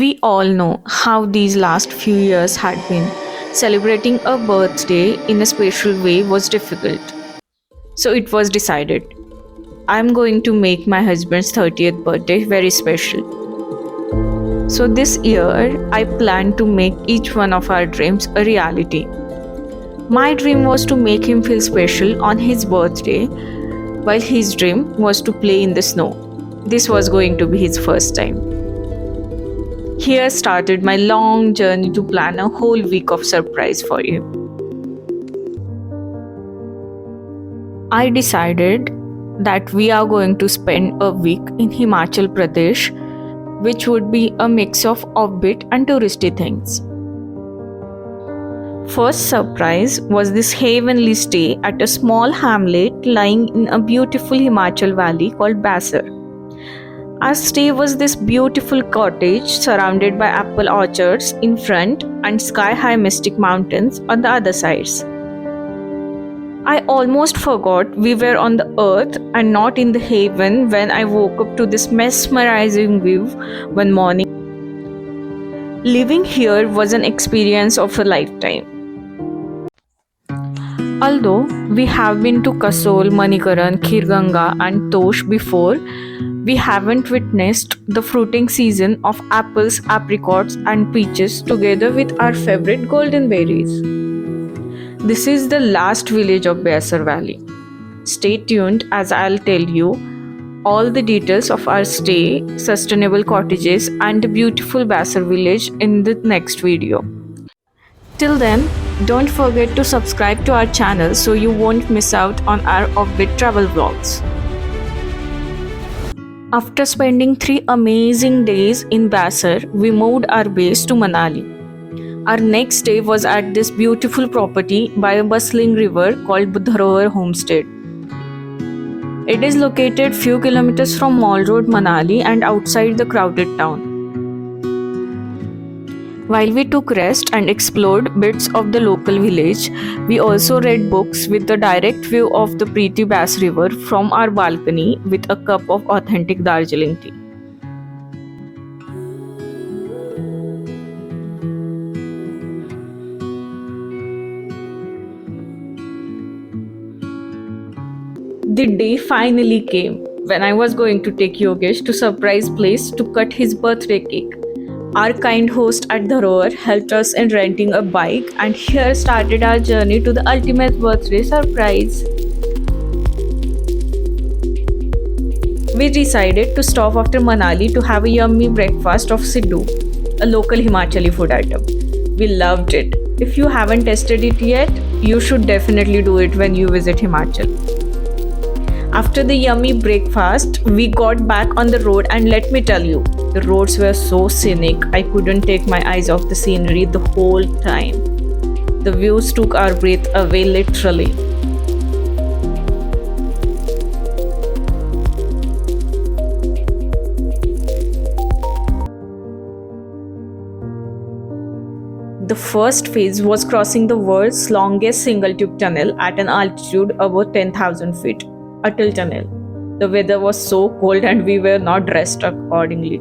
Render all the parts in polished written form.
We all know how these last few years had been. Celebrating a birthday in a special way was difficult. So it was decided I'm going to make my husband's 30th birthday very special. So this year, I plan to make each one of our dreams a reality. My dream was to make him feel special on his birthday, while his dream was to play in the snow. This was going to be his first time. Here started my long journey to plan a whole week of surprise for you. I decided that we are going to spend a week in Himachal Pradesh, which would be a mix of offbeat and touristy things. First surprise was this heavenly stay at a small hamlet lying in a beautiful Himachal valley called Basar. Our stay was this beautiful cottage surrounded by apple orchards in front and sky-high mystic mountains on the other sides. I almost forgot we were on the earth and not in the heaven when I woke up to this mesmerizing view one morning. Living here was an experience of a lifetime. Although we have been to Kasol, Manikaran, Khirganga and Tosh before, we haven't witnessed the fruiting season of apples, apricots and peaches together with our favorite golden berries. This is the last village of Basar Valley. Stay tuned as I'll tell you all the details of our stay, sustainable cottages and the beautiful Basar village in the next video. Till then, don't forget to subscribe to our channel so you won't miss out on our offbeat travel vlogs. After spending 3 amazing days in Basar, we moved our base to Manali. Our next day was at this beautiful property by a bustling river called Dharohar Homestead. It is located few kilometers from Mall Road, Manali and outside the crowded town. While we took rest and explored bits of the local village, we also read books with the direct view of the pretty Bass River from our balcony with a cup of authentic Darjeeling tea. The day finally came when I was going to take Yogesh to surprise place to cut his birthday cake. Our kind host at Dharohar helped us in renting a bike and here started our journey to the ultimate birthday surprise. We decided to stop after Manali to have a yummy breakfast of Siddu, a local Himachali food item. We loved it. If you haven't tested it yet, you should definitely do it when you visit Himachal. After the yummy breakfast, we got back on the road and let me tell you, the roads were so scenic, I couldn't take my eyes off the scenery the whole time. The views took our breath away literally. The first phase was crossing the world's longest single tube tunnel at an altitude above 10,000 feet. Atal Tunnel. The weather was so cold and we were not dressed accordingly.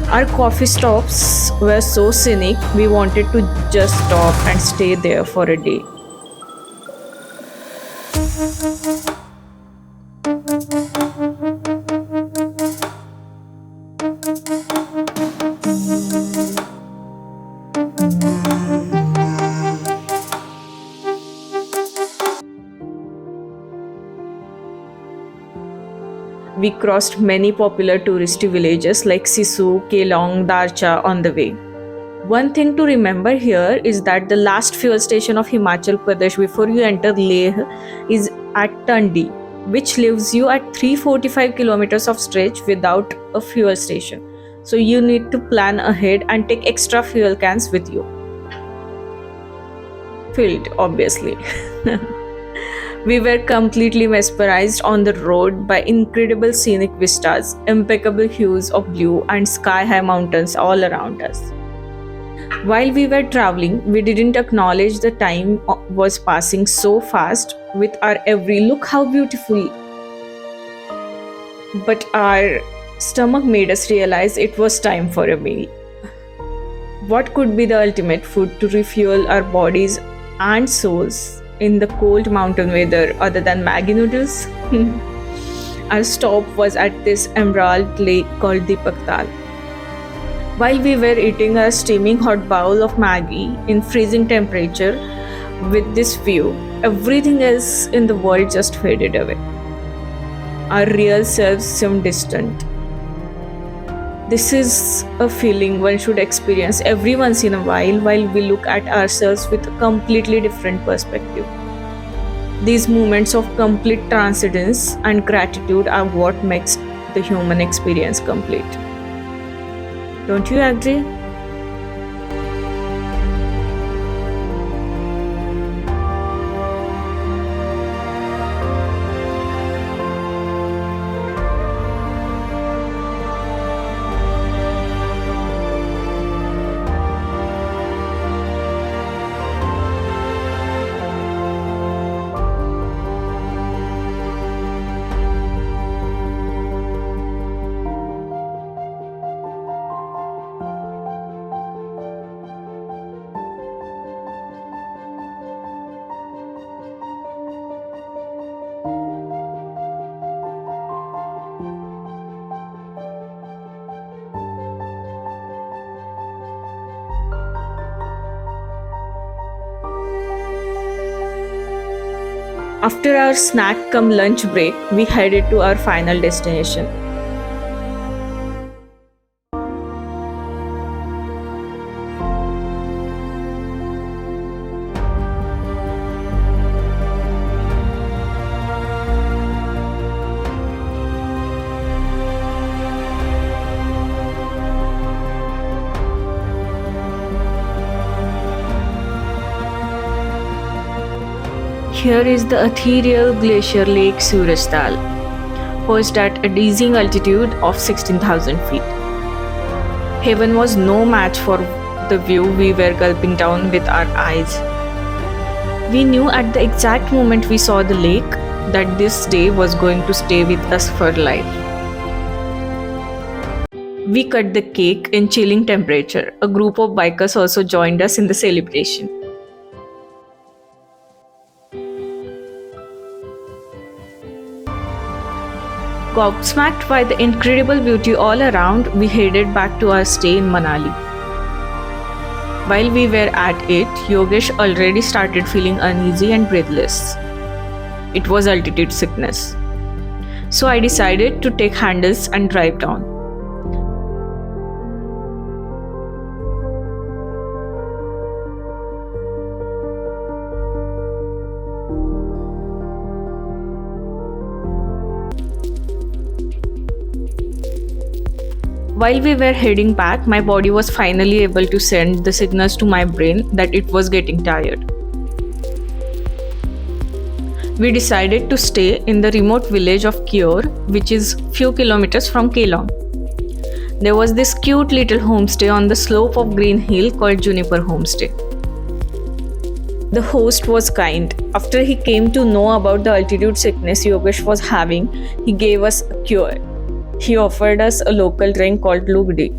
Our coffee stops were so scenic, we wanted to just stop and stay there for a day. We crossed many popular touristy villages like Sisu, Kelong, Darcha on the way. One thing to remember here is that the last fuel station of Himachal Pradesh before you enter Leh is at Tandi. which leaves you at 345 kilometers of stretch without a fuel station. So you need to plan ahead and take extra fuel cans with you. Filled, obviously. We were completely mesmerized on the road by incredible scenic vistas, impeccable hues of blue, and sky high mountains all around us. While we were traveling, we didn't acknowledge the time was passing so fast with our every look how beautiful. But our stomach made us realize it was time for a meal. What could be the ultimate food to refuel our bodies and souls in the cold mountain weather other than Maggi noodles? Our stop was at this emerald lake called Deepaktal. While we were eating a steaming hot bowl of Maggi in freezing temperature with this view, everything else in the world just faded away. Our real selves seemed distant. This is a feeling one should experience every once in a while we look at ourselves with a completely different perspective. These moments of complete transcendence and gratitude are what makes the human experience complete. Don't you agree? After our snack cum lunch break, we headed to our final destination. Here is the ethereal glacier lake Surajtal, perched at a dizzying altitude of 16,000 feet. Heaven was no match for the view we were gulping down with our eyes. We knew at the exact moment we saw the lake that this day was going to stay with us for life. We cut the cake in chilling temperature. A group of bikers also joined us in the celebration. Gobsmacked by the incredible beauty all around, we headed back to our stay in Manali. While we were at it, Yogesh already started feeling uneasy and breathless. It was altitude sickness. So I decided to take handles and drive down. While we were heading back, my body was finally able to send the signals to my brain that it was getting tired. We decided to stay in the remote village of Kior, which is few kilometers from Kelong. There was this cute little homestay on the slope of Green Hill called Juniper Homestay. The host was kind. After he came to know about the altitude sickness Yogesh was having, he gave us a cure. He offered us a local drink called Lugdi.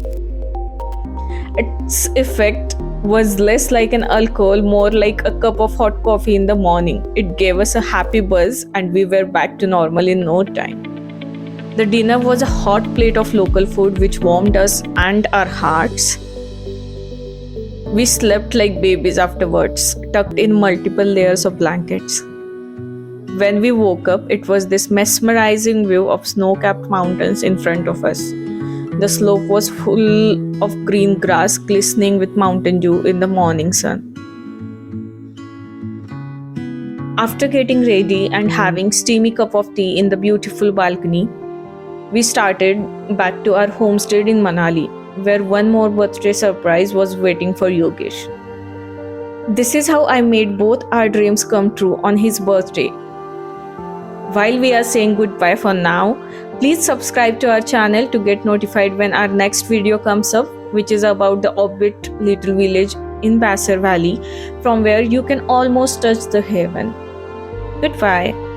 Its effect was less like an alcohol, more like a cup of hot coffee in the morning. It gave us a happy buzz and we were back to normal in no time. The dinner was a hot plate of local food which warmed us and our hearts. We slept like babies afterwards, tucked in multiple layers of blankets. When we woke up, it was this mesmerizing view of snow-capped mountains in front of us. The slope was full of green grass glistening with mountain dew in the morning sun. After getting ready and having steamy cup of tea in the beautiful balcony, we started back to our homestead in Manali, where one more birthday surprise was waiting for Yogesh. This is how I made both our dreams come true on his birthday. While we are saying goodbye for now, please subscribe to our channel to get notified when our next video comes up, which is about the Orbit little village in Basser Valley, from where you can almost touch the heaven. Goodbye.